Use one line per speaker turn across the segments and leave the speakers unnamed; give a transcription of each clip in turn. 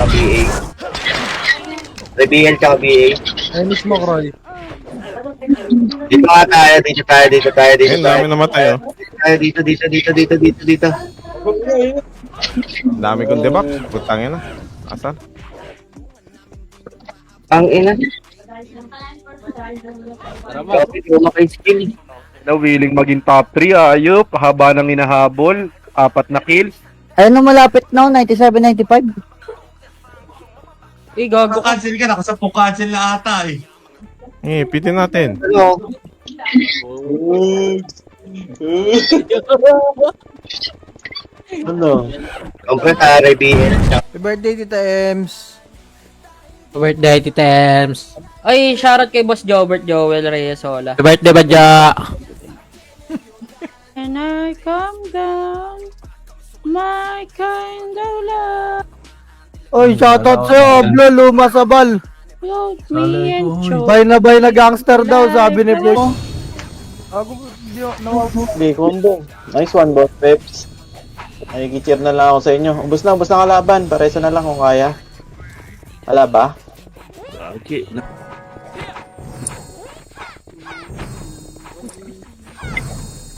BA. Rebel tsaka BA.
Ay, mismo, Croy.
Dito nga tayo, dito tayo, dito tayo, dito
Ayun,
tayo.
dami namatay, oh.
Dito.
Dami kong debak. Putangin na. Asan?
Ang ina. Grabe, di mo maka-skill.
Willing maging top 3, ayop, haba ng hinahabol, 4 na kills.
Ayun nung malapit na, 97-95.
Gago ka.
Cancel ka na, kasi po cancel na ata eh.
Pitin natin.
Ano?
Ano?
Kompleto, Rebel.
Happy birthday, Tita Ems.
Birthday, Titems. Ay, shoutout kay Boss Jobert Joel Reyesola.
Birthday ba dya?
And I come down, my kind of love,
Oy, shoutout sa'yo, Blo, lumasabal.
float me and show.
Bay na gangster daw, sabi ni Blo. Ako, di ako, nawag mo.
Hindi, combo. Nice one, boss Peps. Nakikicheer na lang ako sa inyo. Ubus na kalaban. Paresa na lang kung kaya. Wala ba?
Okay.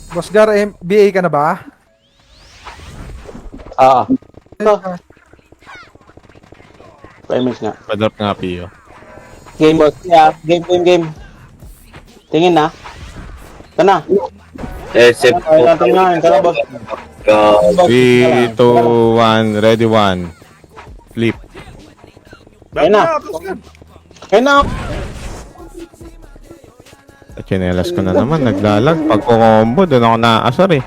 Boss Gar, BA ka na ba?
Ito. 5 minutes nga.
Padrop nga, Pio.
Game, boss. Yeah, game. Tingin na. Ito na.
SF.
Tingin na. Ito na, boss.
3, 2, 1, ready, 1. Flip.
Ayun na. Ayun na.
Chinelas ko na naman, naglalag. Pag combo, doon ako naaasar eh.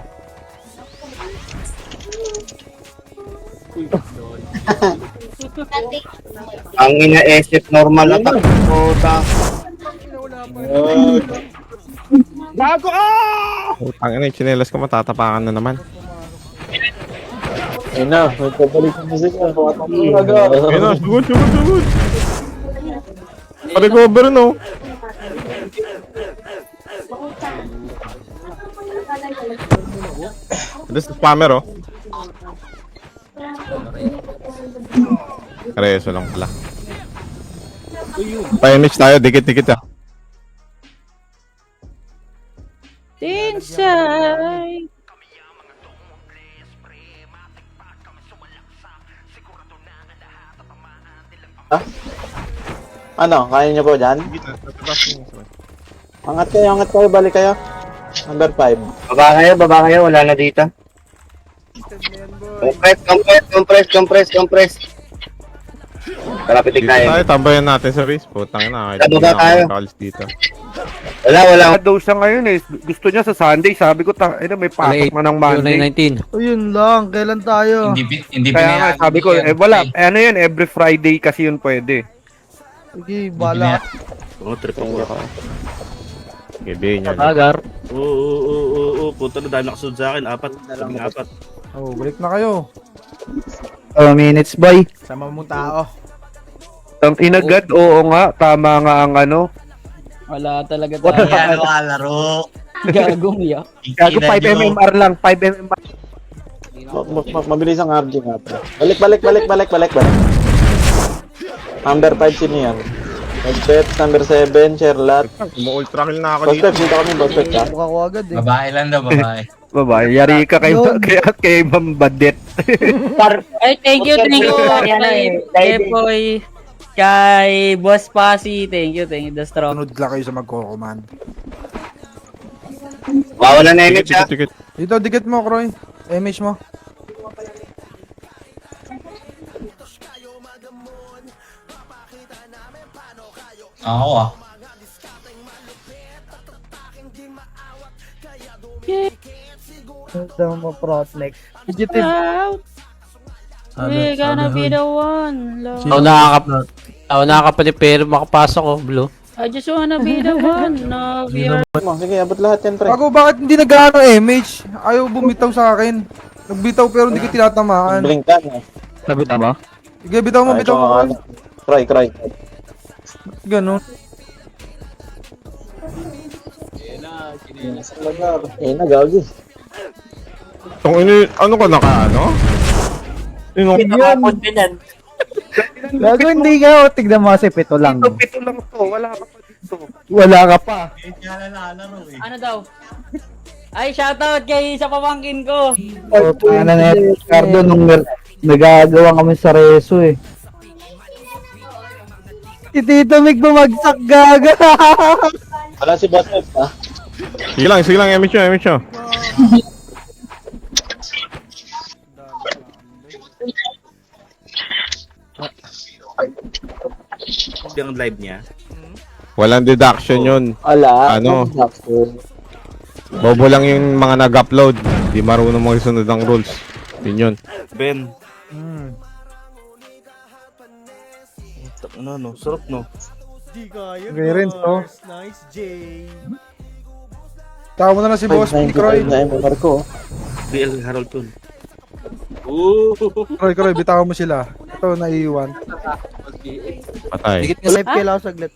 Ang ina SF normal attack. Puta.
Putang ina, chinelas ko matatapakan na naman.
Ayun na. Magpabalik ang musika.
Ayun na, sugod. Pa-recover, no? This is spammer, oh. Reso lang pala. Pa-image tayo, dikit-dikit ah.
Inside.
Ano? Kaya niyo po dyan? Angat kayo. Balik kayo. Number 5.
Baba kayo, wala na dito. Compress. Karapitig
Dito
tayo.
tayo, tambayan natin sa race. Putang ina, kahit
Baba tayo.
calls dito.
Wala.
Daw siya ngayon eh. Gusto niya sa Sunday. Sabi ko, may pasok man ng Monday.
19.
O yun lang, kailan tayo?
Hindi
Kaya nga, sabi ko, wala. Ano yun, every Friday kasi yun pwede.
Sige, bala.
Oo, trip ako.
Gabi nyo.
Agar.
Oo. Punta na dahil nakasunod sa akin. 4.
Oh, balik na kayo.
2 minutes, boy.
Sama mong tao.
Ang inagad, oo nga. Tama nga ang ano.
Wala talaga tayo.
Yan, laro.
Gagong ya.
Gago 5 MMR lang. 5 MMR.
Mabilis ang RG nga. Balik. Number 5 sino yan? Headset, number 7, Sherlat.
Mo-ultra kill na ako
Boss
dito.
Peps, dito kami, Boss Peps ha?
Buka ko agad eh.
Babae lang daw, babae.
Babae, yari ka kay Ma'am Badet.
Ay, thank you kay Boy. Kay Boss Pasi, thank you, the strong.
Sunod lang kayo sa magko-command.
Wala na image ha.
Tikit.
Dito, dikit mo, Croy. Image mo.
Ako ah.
Ito mo, Protlex.
Digitive.
Out. We're gonna be the one, Lord.
Ako nakakapalipero, makapasok ko, Blue.
I just wanna be the one of your...
Sige, abot lahat yan, pre.
Ako, bakit hindi nag-ano image? Ayaw bumitaw sa akin. Nagbitaw pero hindi ko tinatamaan.
Blink ka na.
Nabita ba?
Sige, bitaw mo, bitaw mo.
Cry.
Ganon.
Gagi.
Ano ka naka ano? Yung
Gago, hindi ka. Tignan mo kasi pito lang.
Pito lang to, wala ka pa dito.
Wala ka pa.
Ano daw? Ay, shoutout kay sa pamangkin ko.
Ano na yan, Ricardo, nung nagagawa kami sa reso eh. Si Tito Mig bumagsak, gaga.
Wala si Boss Peps, ha?
Sige lang, Emicho.
Yung live niya.
Walang deduction yun.
Wala.
Ano? Bobo lang yung mga nag-upload. Di marunong magsunod ng rules. Yun yun.
Ben. Ano, no? Sarap, no?
Gayrin, no? Tama na si Boss P, Croy.
Na Marco.
BL Harolton.
Croy, bitawan mo sila. Ito, naiiwan.
Patay.
Live kayo lang saglit.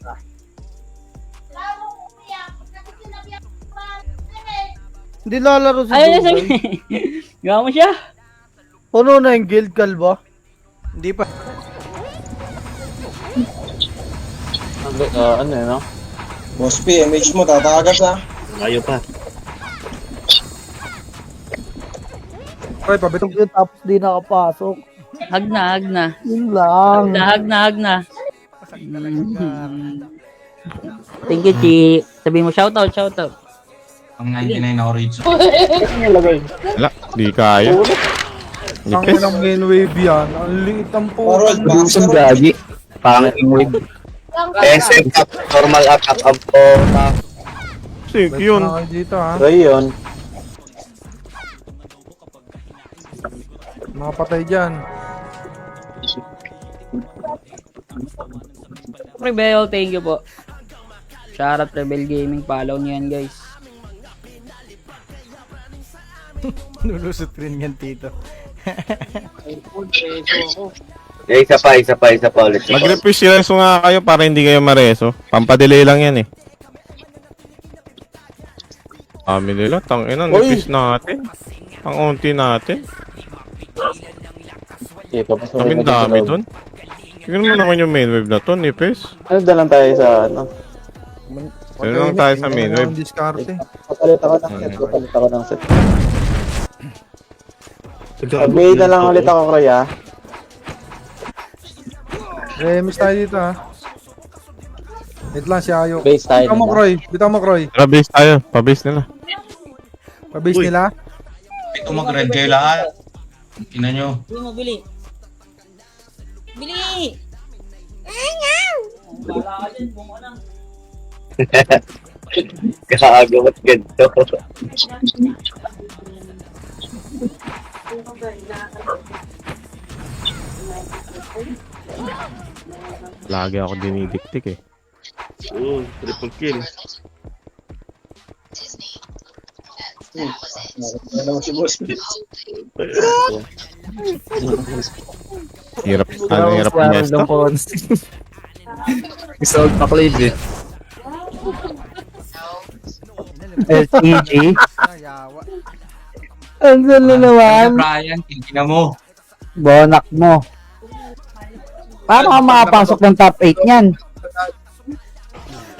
Hindi lalaro si
Ayun na
Dugay.
sabi. Gawa mo siya.
Puno na yung guild kalba.
Hindi pa.
Ano yun, no?
Boss P, MH mo, tatakas ha.
Ayaw pa.
Croy, pabitong.
Yun, tapos di nakapasok.
Hag na.
Yun lang.
Hag na. Thank you, Chi. Sabihin mo, shoutout.
Ang 99 na orange.
Wala, di kaya.
Ang
Nipis.
ilang main wave yan. Ang liit ang po.
Parol, boxer.
Gagi. Panging wave.
SM up, normal up po.
Sige, yun.
Dito, ha.
So, yun.
Mga patay dyan.
Rebel, thank you po. Shoutout Rebel Gaming. Follow niyo yan, guys.
Nulusot rin yan, Tito.
Isa pa ulit.
Mag-refresh reso nga kayo para hindi kayo mareso. Pampadelay lang yan eh. Kami nila, tangina, nipis natin. Ang unti natin.
Okay, tapos
Kaming dami dun. Tignan mo naman yung main wave na to, nipis.
Ano dalang tayo sa ano?
Ano lang tayo sa main wave.
Diskarte.
Papalit ako ng set. Upgrade na lang ulit ako, Croy, ha?
Remis tayo dito, ha. Wait lang, si Ayo.
Base tayo.
Bitaw mo, Croy.
Tara, base tayo. Pa-base nila.
Pabase nila.
Ito mag-red kayo lahat. Ina nyo.
Bili mo, bili. Wala ka dyan, bumaka lang.
Kakagamat ganito.
Lagi ako dinidiktik eh.
Triple kill.
Ano si Boss P?
Hirap niya ito.
Isold pa Clave eh. LTG. Ang na naman.
Brian, tingnan mo.
Bonak mo. Paano ka makapasok ng top 8 niyan?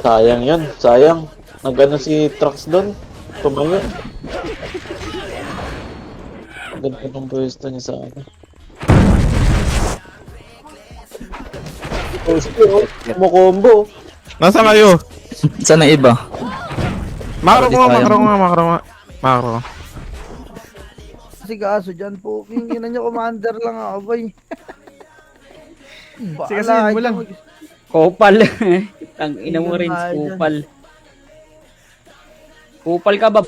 Sayang yun, sayang. Nagano si Trox doon. Tumayo. Ganda ng pwesto niya sa ano. Combo.
Nasaan kayo?
Saan ang iba?
Makro nga.
Kasi kaso dyan po, hindi na nyo commander lang ako, boy.
Sigasin mo lang.
Kupal. Ang ina mo rin, kupal. Kupal ka ba?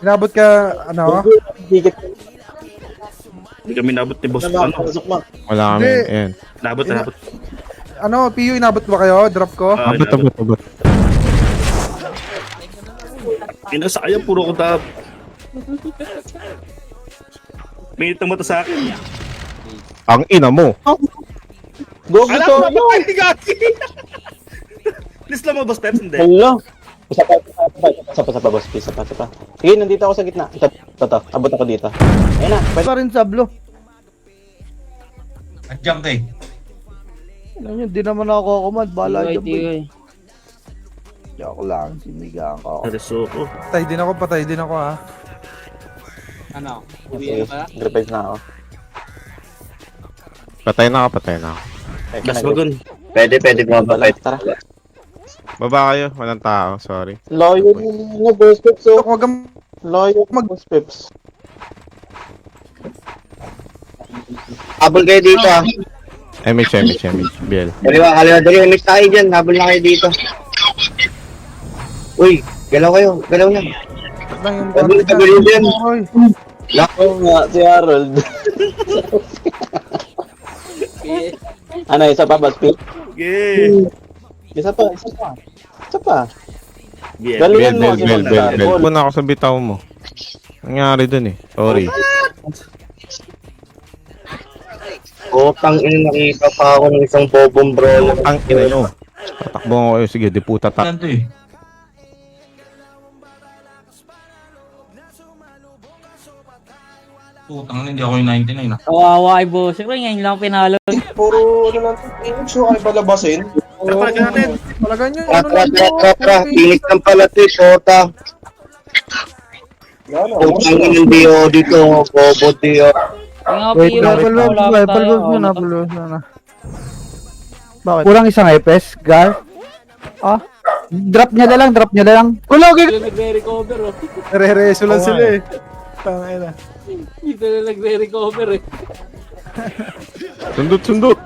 Inabot ka, ano?
Higit
Hindi kami nabot ni Boss.
na
Ano?
makapasok mo.
Wala kami.
Hindi.
Ayan.
Nabot.
Ano, PU, inabot ba kayo? Drop ko?
Abot.
Sayang, puro ko tap. May mata sa akin.
Ang ina mo.
Go,
Alam
go,
mo ba? Hindi gagi. Please lang mo, Boss Peps. Hindi.
Hello. Isa pa, boss. Isa pa. Sige, nandito ako sa gitna. Ito. Abot ako dito. Ayun na.
Pa rin sablo.
Adjunct eh.
Ano yun, di naman ako kumad. Bala
Tigay,
dyan, boy.
tigay.
Joke lang, sinigang ko.
Narisoko.
Patay din ako ha.
Ano?
Okay, revive na ako.
Patay na ako.
Okay,
Gas magun.
Pwede
Wala,
mababait.
tara.
Baba kayo. Walang tao. Sorry.
Loyal na boss Peps, oh.
Huwag kang
Loyal boss Peps.
Habol kayo dito ah.
MH. Biel.
Kaliwa, dali. May tayo dyan. Habol na kayo dito. Uy, galaw lang.
lang yung
Tagal din.
Roy.
Oo nga, si Harold. Ano, isa pa ba, Speed?
Yeah.
Isa pa.
Yeah.
Galingan mo kasi
Bel.
mag-tarbol.
Puna ako sa bitaw mo. Nangyari dun eh. Sorry.
Tang ina, nakita pa ako ng isang bobong bro.
Ang ina nyo. Tatakbo ko kayo. Sige, diputa ta.
Ganito eh. Putang ina, hindi ako yung 99 ah.
Kawawa kay boss. Pero ngayon lang pinalo.
Puro ano lang, image ko kayo palabasin.
Talaga natin.
Talaga nyo, ano lang.
Tra. Pinis ng palati, Shota. Utang ng Dio dito. Bobo Dio.
Yung
Wait,
PO, wala pa tayo.
Palwag na. Bakit?
Kurang isang epes, Gar. Ah, drop niya na lang.
Kulogin!
Nagre-recover oh.
Re-reso lang sila eh. Tangina.
Dito na nagre-recover eh.
Sundot.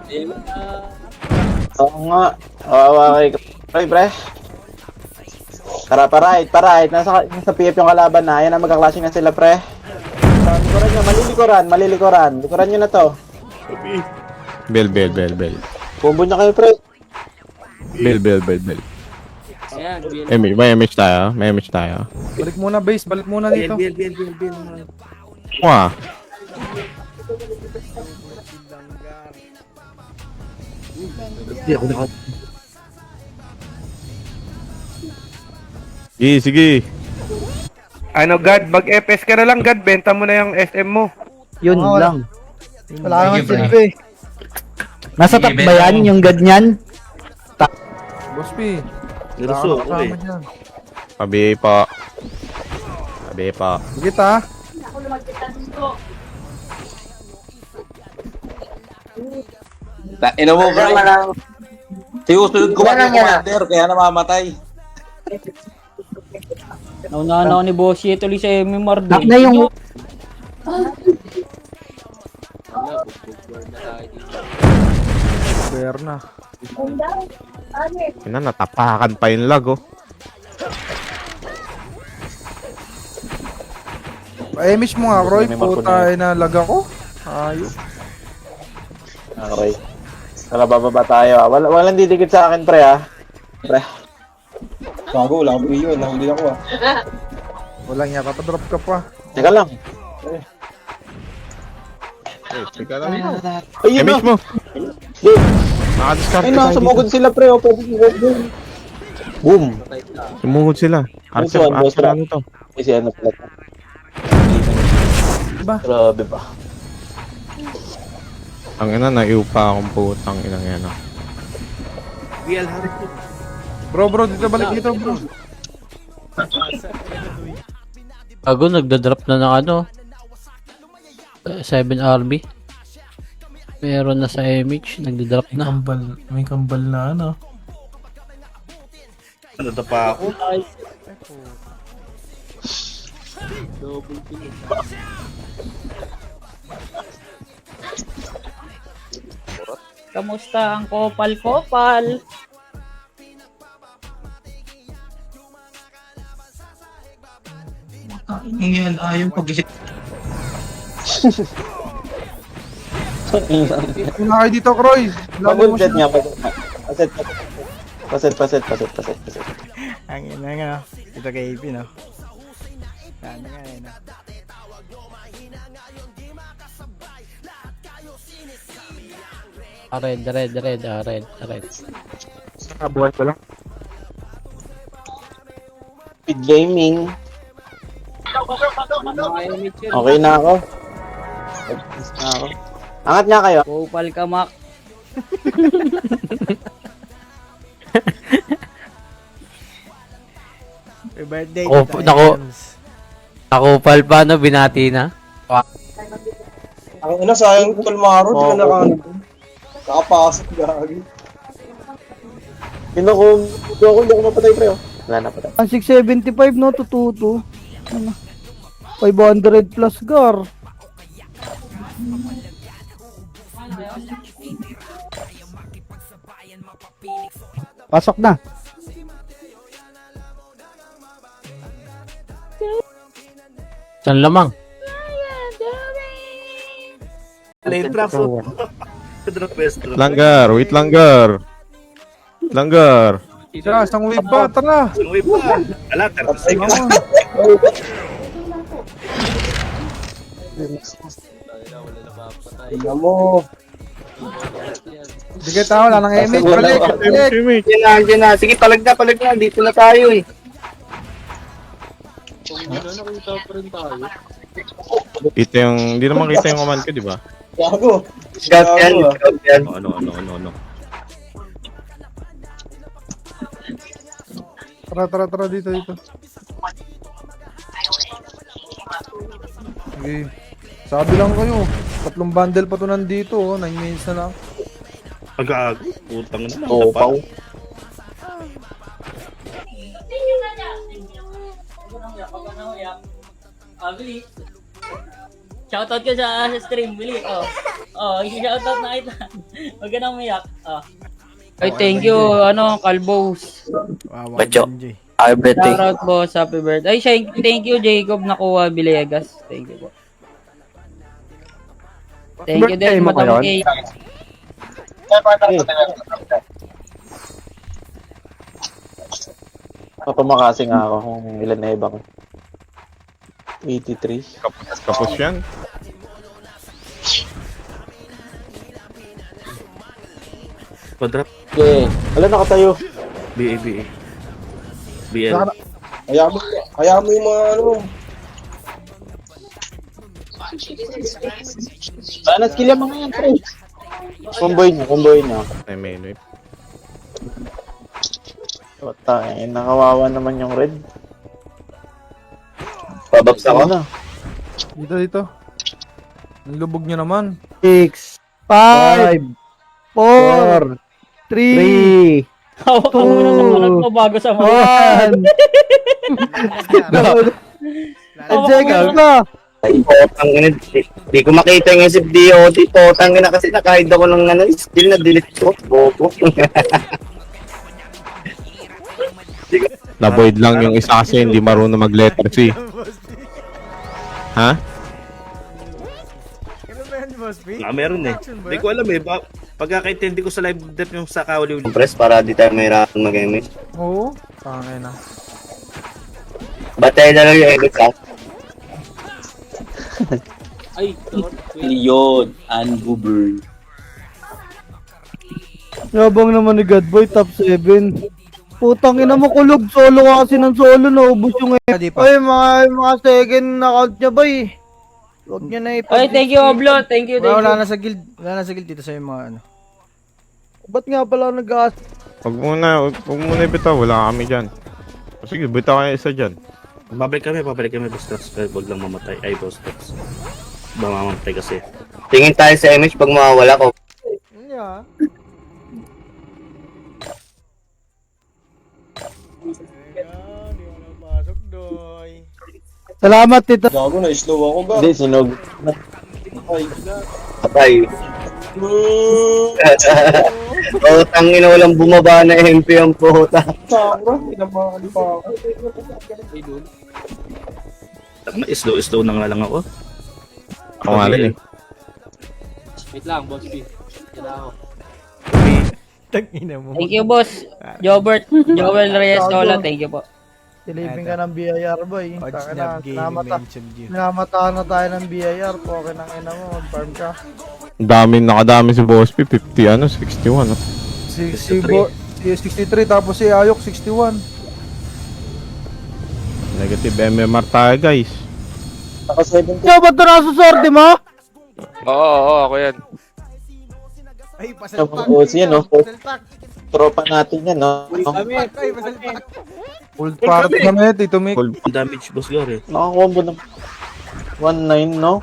Oo nga. Kawawa kay Roy, pre. Tara, pa-right. Nasa PF yung kalaban na. Ayan na, magka-clashing na sila, pre. Likuran nyo, malilikuran. Likuran nyo na to.
Bel.
Bumbo nyo kayo, pre.
Bel.
Ayan,
May MH tayo.
Balik muna base, balik muna dito.
Biel.
Wah. Sige.
Ano, God, mag-FS ka na lang, God. Benta mo na yung SM mo.
Yun lang.
Wala
Sige,
naman
pre.
silbi.
Nasa top ba yan, yung ganyan?
Boss P.
Narisoko eh.
Kasama dyan.
Pabi pa.
Higit ha.
Ino mo, pre. Sinusunod ko pa yung commander, kaya namamatay.
Naunahan ako ni Boss Ye tuloy sa MMR
Knock
din.
na yung...
Fair na.
Natapakan pa yung lag oh.
Pa-image mo nga, Roy. Puta na lag ako. Ayos.
Okay. Tara, bababa tayo, ah. Walang didikit sa akin, pre, ah. Pre. Bago, wala akong yun. Nahuli ako, ah.
Walang niya, kapadrop ka pa.
Teka lang. Ayun,
MH mo. Nakadiskarte
Ayun na,
tayo
sumugod
dito.
sila, pre. Oh, pwede sumugod. Boom.
Sumugod sila.
Boss one, boss
Archer
one.
ano to?
Kasi ano pala.
Diba?
Grabe ba?
Ang ina, naiupa akong putang inang yan ah.
Biel, harap ko.
Bro, dito balik dito, bro.
Bago, nagda-drop na ng ano. 7 RB. Meron na sa MH, nagda-drop na.
May kambal na ano.
Ano na pa ako?
Kamusta ang kopal-kopal?
Ang yan, ayaw pag-isip.
Yung na kayo dito, Roy. Lalo mo
Pag-set
siya.
nga. Paset.
Ang ina nga. Ito kay AP, no? Ano nga, no?
Red.
Buhay ko lang.
Speed gaming. Okay na ako. Angat nga kayo.
Kopal ka, Mac.
Birthday
Nakupal pa, no? Binati na.
Ang ina, sayang kalmaro, di ka nakapasok gagi. Hindi ako mapatay pre, oh. Wala na patay.
Ang 675 no, tututo. 500 plus gar. Pasok na.
San lamang.
Lane trap. Drop best drop.
Langgar, wait langgar. Langgar.
Tara, isang wave pa, tara.
Ang wave pa. Ala, 30 seconds.
Tingnan mo.
Sige tao, wala nang image. Balik.
Diyan na. Sige, palag na. Dito na tayo eh.
Kita yung, hindi naman kita yung command ko, di ba?
Gago.
Scout yan.
Ano.
Tara dito. Sige. Sabi lang kayo, 3 bundle pa to nandito, 9 minutes na lang.
Agag. Utang na.
Topaw.
Shoutout ka sa stream, Billy. Shoutout na kita. Huwag ka nang umiyak. Ay, thank you, Kalbos.
Bacho.
Shoutout boss, happy birthday. Ay, thank you, Jacob Nakuha Villegas. Thank you po. Thank you din, Madam Kate.
Papamakasi nga ako kung ilan na iba ko. 83.
Kapos yan.
Quadrop.
Okay. Wala nakatayo.
BA. BL.
Kaya mo yung mga ano. Sana skill yung mga yan, pre. Comboy nyo.
Ay, main whip.
Nakawawa naman yung red.
Bababs ako.
na.
Dito. Ang lubog nyo naman.
6, 5, 4, 3,
Hawak mo na sa kanan mo bago sa mga.
10 seconds na.
Ay, potang ina. Di ko makita yung SFDOT. Potang ina kasi nakahid ako ng skill na delete ko. Bobo.
Na-void lang yung isa kasi hindi marunong mag-letter C. Ha?
Meron eh. Hindi ko alam eh. Pagkakaintindi ko sa live death yung sa kawali-uli.
Press para di tayo mahirapan mag-image.
Oo. Tangay na.
Batay na lang yung edit ha.
Leon and Goober.
Yabang naman ni Godboy, top 7. Putang ina mo, kulog. Solo ka kasi ng solo, naubos yung Ay, mga second account niya ba eh. Huwag niya na
Ay, thank you, Oblo. Thank you.
Wala na sa guild dito sa yung mga ano.
Ba't nga pala nag-gas?
Huwag muna ibitaw. Wala kami dyan. Sige, bitaw kayo isa dyan.
Babalik kami, Boss Trots. Huwag lang mamatay. Ay, Boss Trots. Mamamatay kasi.
Tingin tayo sa image pag mawawala ko.
Yeah. Salamat, tita.
Gago na, slow ako ba? Hindi, sinog.
Patay. Potang ina, walang bumaba na MP ang puta.
Sakra, pinamahali pa ako.
Slow na nga lang ako.
Ako nga rin eh.
Wait lang, boss B.
Tangina mo.
Thank you, boss. Joel Reyes Sola, thank you po.
Silipin ka ng BIR, boy.
Odsnab Gaming mentioned you.
Minamataan na tayo ng BIR. Poke ng ina mo, mag-farm ka.
Nakadami si Boss P. 61 no?
63 tapos si Ayok 61.
Negative MMR tayo guys.
Naka 70.
Ikaw ba ito nasa sorte mo?
Oo, ako yan.
Ay,
Yung
pasalpak.
mga OC yan, no?
Pasalpak.
Tropa natin yan, no?
Ay, pasalpak.
Full party kami, Tito Mick.
Full
Ang damage, boss Gary.
Nakakombo ng 1-9, no?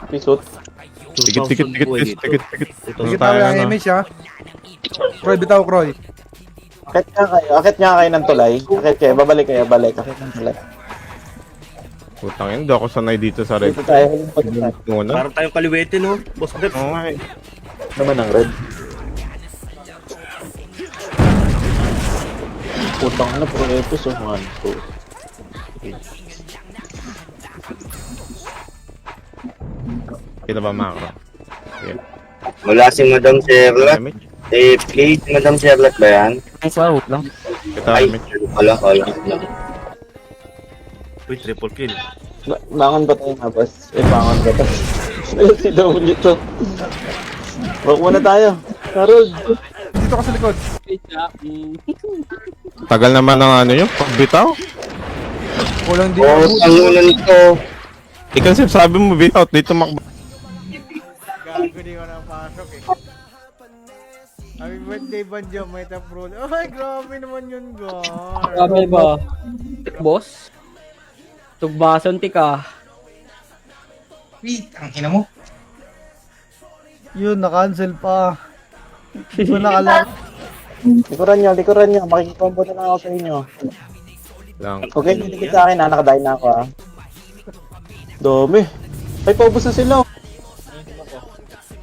Episode.
Tikit.
Bitaw yung image ha. Kroy, bitaw Kroy.
Akit nga kayo ng tulay. Akit kayo, babalik kayo, balik. Akit ng tulay.
Putang ina, hindi ako sanay dito sa red.
Dito tayo, huling pagkakas.
Muna.
Parang tayong kaliwete, no? Boss Gary.
Oo nga eh.
Naman ang red. Putang na, puro epis, oh. 1, 2.
Kita ba makro? Yeah.
Wala si Madam Charlotte.
Damage?
Play si Madam Charlotte ba yan?
Kita
Ay,
damage.
wala.
Uy, triple kill.
Bangon ba tayo nga, boss? Bangon ba tayo? Ayun, si W to. Walk muna tayo. Harold.
Dito ka sa likod.
Tagal naman ng ano yun, pagbitaw.
Walang di.
Oo, ang una nito.
Ikaw sabi mo bitaw, dito makba.
Gago, di ko napasok eh. Happy birthday, Banjo, may taprol. Ay, grabe naman yun, Gar.
Grabe ba? Boss? Tugbason tika.
Wait, ang ina mo.
Yun, na-cancel pa. Hindi ko nakalang.
Likuran nyo. Makikikombo na lang ako sa inyo.
Lang.
Okay, didikit sa akin, nakadahin na ako, ah. Dami. Ay, paubos na sila.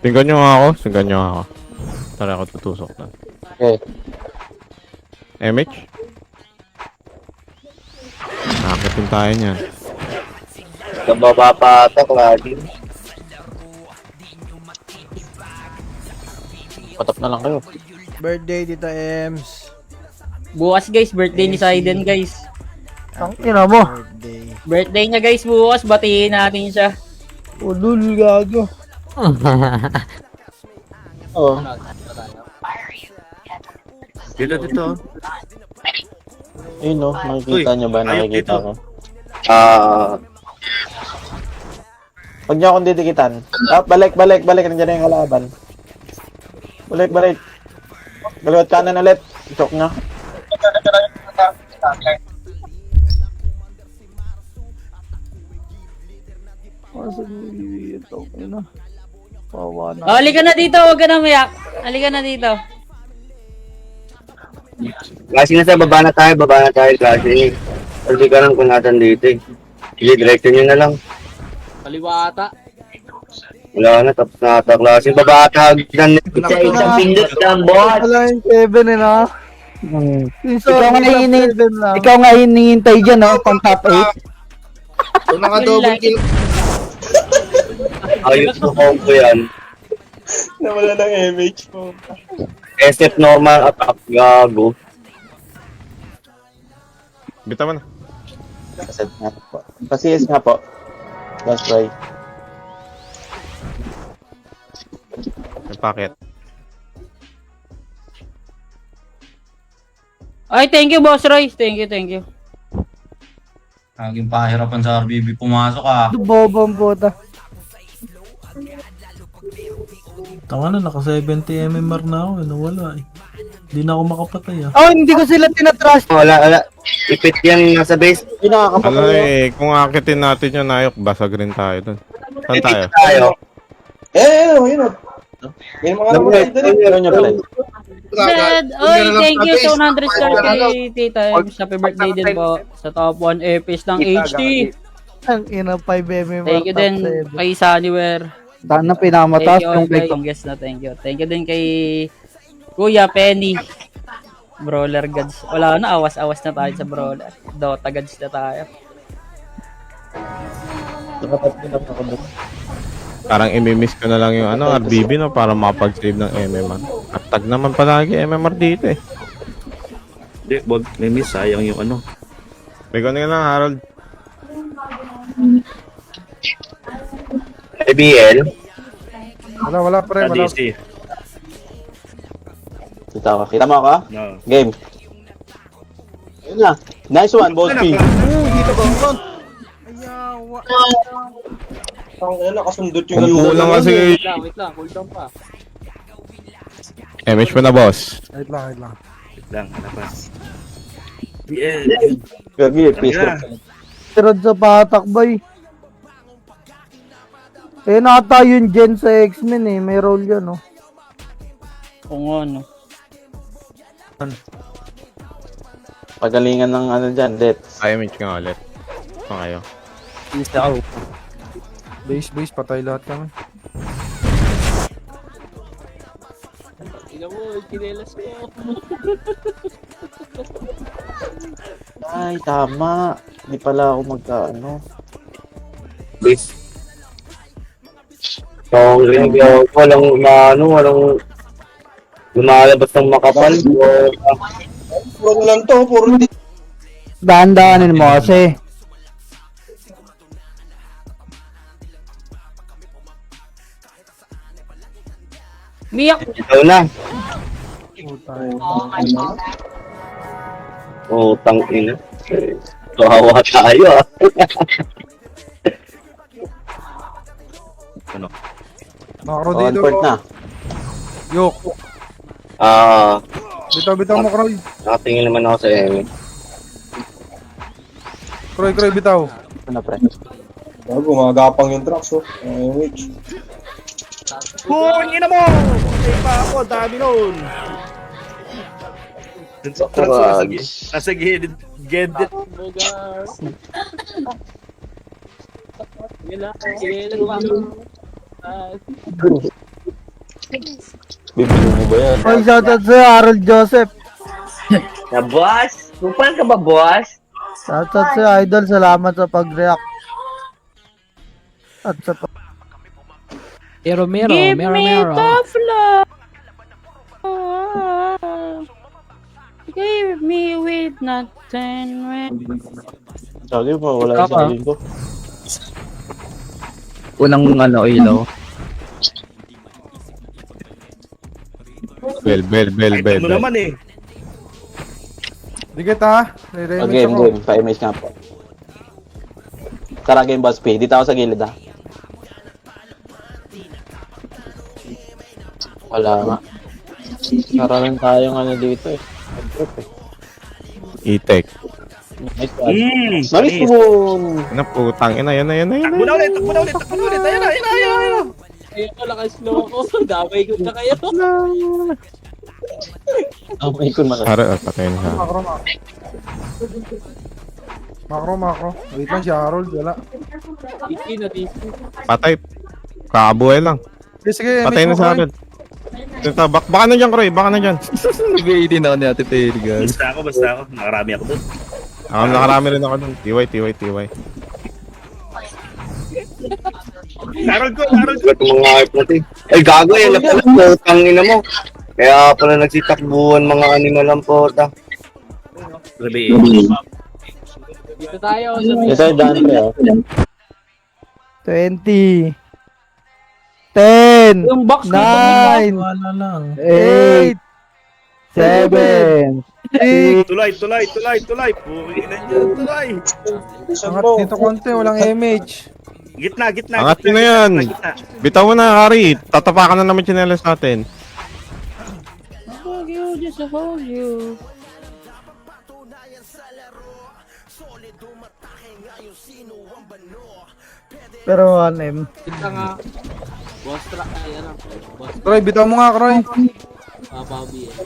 Tingnan nyo nga ako. Tara ako tutusok na.
Okay.
MH? Nakakitin tayo niyan.
Kababa pa ata, lagi.
Patap na lang kayo.
Birthday, Tita Ems.
Bukas guys, birthday ni Saiden guys.
Ang ina mo.
Birthday.
Birthday niya guys bukas, batiin natin siya.
Ulul, gago.
Oo.
Dito.
Ayun, no. Nakikita
Uy,
nyo ba?
ayok
Nakikita
dito.
ko.
Huwag
niyo akong didikitan. Balik. Nandiyan na yung kalaban. Balik. Baliwat kanan ulit. Chok na.
Ito, ina. Pawa na.
Oh, halika na dito, huwag ka na umiyak. Halika na dito.
Kasi nasa baba na tayo, kasi. Hindi ka lang kung natin dito eh. Sige, direkto nyo na lang.
Kaliwa ata.
Wala na, tapos na ata klase. Baba ata hagdan. Isang pindot lang, boss.
Wala yung 7 eh, na. Ikaw nga hinihintay dyan, no? Pang top 8.
Naka-double kill.
Ayos na combo yan.
Nawala ng MH mo.
SF normal attack, gago.
Bitaw mo na.
Kaset nga po. Pa-CS nga po. Last try.
May packet.
Ay, thank you Boss Roy. Thank you.
Laging pahirapan sa RBB pumasok ah.
Bobang puta.
Tanga na, naka 70 MMR na ako, nawala eh. Hindi na ako makapatay ah.
Oh, hindi ko sila tinatrust.
Wala. Ipit yan nasa base.
Hindi nakakapatay.
Ano eh, kung akitin natin yung nayok, basag rin tayo dun. Saan tayo?
Ipit tayo.
Yun o. Yung mga naman.
Dad, oy, thank you sa 100 star kay Tita Ems. Happy birthday din po sa top 1 airpiece ng HT.
Ang ina 5 MMR.
Thank you din kay Sunnywear.
Sana pinamatas
yung guys na thank you. Thank you din kay Kuya Penny. Brawler gods. Wala na, awas-awas na tayo sa brawler. Dota gods na tayo.
Parang imimiss ko na lang yung RBB no, para mapag-save ng MMR. At tag naman palagi MMR dito eh.
Hindi, wag. May miss. Sayang yung ano.
Ikaw na lang, Harold.
IBL.
Wala pre, wala.
DC.
Kita mo ako?
No.
Game. Ayun na. Nice one, Bolt P.
Dito ba?
Nakasundot
Kulang kasi
Wait lang, cool down pa.
MH mo na, boss.
Wait lang, wait lang.
Wait lang, ano pa? Yeah.
Gagi, peace
Yeah.
Tirad sa patak, boy. Eh, nata yung Gen sa X-Men eh. May role yan, oh.
Kung ano.
Pagalingan ng ano dyan, let's.
Ay, MH nga ulit. Pa kayo.
Base, patay lahat kami.
Tingnan mo, kinelas ko.
Ay, tama. Hindi pala ako magka-ano.
Base. So, walang walang lumalabas ng makapal.
Dahan-dahanin mo kasi.
Miyak!
Ikaw na. Utang ina. Kawawa tayo ah.
Makro
On
dito.
port na.
Yok. Bitaw mo, Kroy.
Nakatingin naman ako sa Emi.
Kroy, bitaw.
Ano, pre?
Gumagapang yung trucks, oh.
Ina mo! Patay pa ako, dami nun! Nasa gilid. Gedit.
Bibili mo ba yan?
Oy, shoutout sa'yo, Harold Joseph.
Na boss? Kupal ka ba boss?
Shoutout sa'yo, Idol. Salamat sa pag-react. At sa
Mero,
Give me tough love. Give me with nothing.
Sabi mo, wala yung sabihin ko.
Unang ilaw.
Bell.
Ano naman eh.
Di kita. Re-remix
Game,
ako.
Pa-image nga po. Tara, game boss P. Dito ako sa gilid, ha. Wala nga. Karoon tayong ano dito, eh.
E-tech.
Nice one. Nice one!
Ano, putang ina, yan na.
Takbo na ulit. Ayan na.
Ayun ko, lakas-slow ako. Damay ko na kayo.
May kun man.
Hara, patay na siya.
Makro. Wait lang si Harold, wala.
Tiki na, tiki.
Patay. Kakabuhay lang.
Sige,
Patay na sa akin. Ito, baka na dyan, Kroy. Baka na dyan.
Basta ako. Nakarami ako dun.
Ako nakarami rin ako dun. TY.
Harold ko.
Ba't mga hype natin? Ay gago yan. Naputang ina mo. Kaya pala nagsitakbuhan mga animal ang pota.
Grabe.
Dito tayo.
Yes, sir, daan ko,
20. 10.
Yung box
9.
Wala lang.
8. 7. 6.
Tulay. Pukin na dyan, tulay.
Angat dito konti, walang MH.
Gitna.
Angat nyo na yan. Bitaw mo na, Kari. Tatapakan na naman chinelas natin.
Hug you, just a hug you.
Pero 1M.
Kita nga. Boss track. Ayan ang. Boss
Kroy, bitaw mo nga, Kroy.
Bobby eh.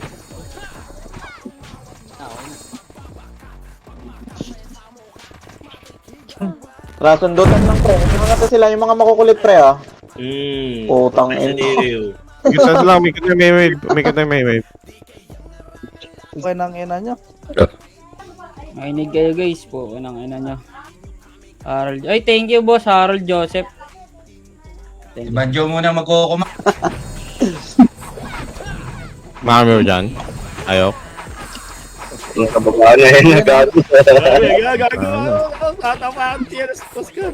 Rasundutan lang, pre. Mga sila yung mga makukulit, pre, ah. Putang ina.
Kita lang, may kita may wave.
Okay nang ina nyo.
Mainig kayo guys po. Anong ina nyo. Harold. Ay, thank you boss Harold Joseph.
Si Banjo muna magkukuma.
Marami mo dyan. Ayaw.
Ang kabagaan na yun. Gago.
Gago. Tatamaan siya sa Oscar.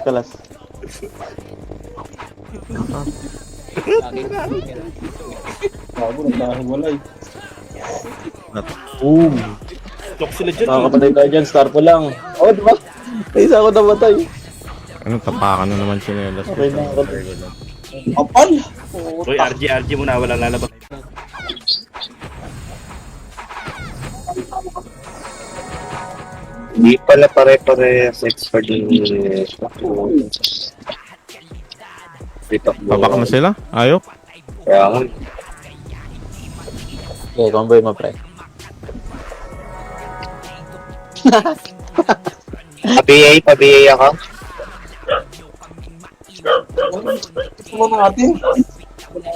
Kalas. Boom.
Tok sila dyan.
Nakakapatay tayo dyan, star po lang. Oh, diba? Isa ako namatay.
Ano, tapakan na naman chinelas.
Okay na ako.
Kapal!
Uy, RG muna, walang lalabas.
Hindi pala pare-parehas expert yung
Babak na sila? Ayok.
Kaya nga.
Okay, convoy mo, pre.
Pa-BA ako.
Ano natin?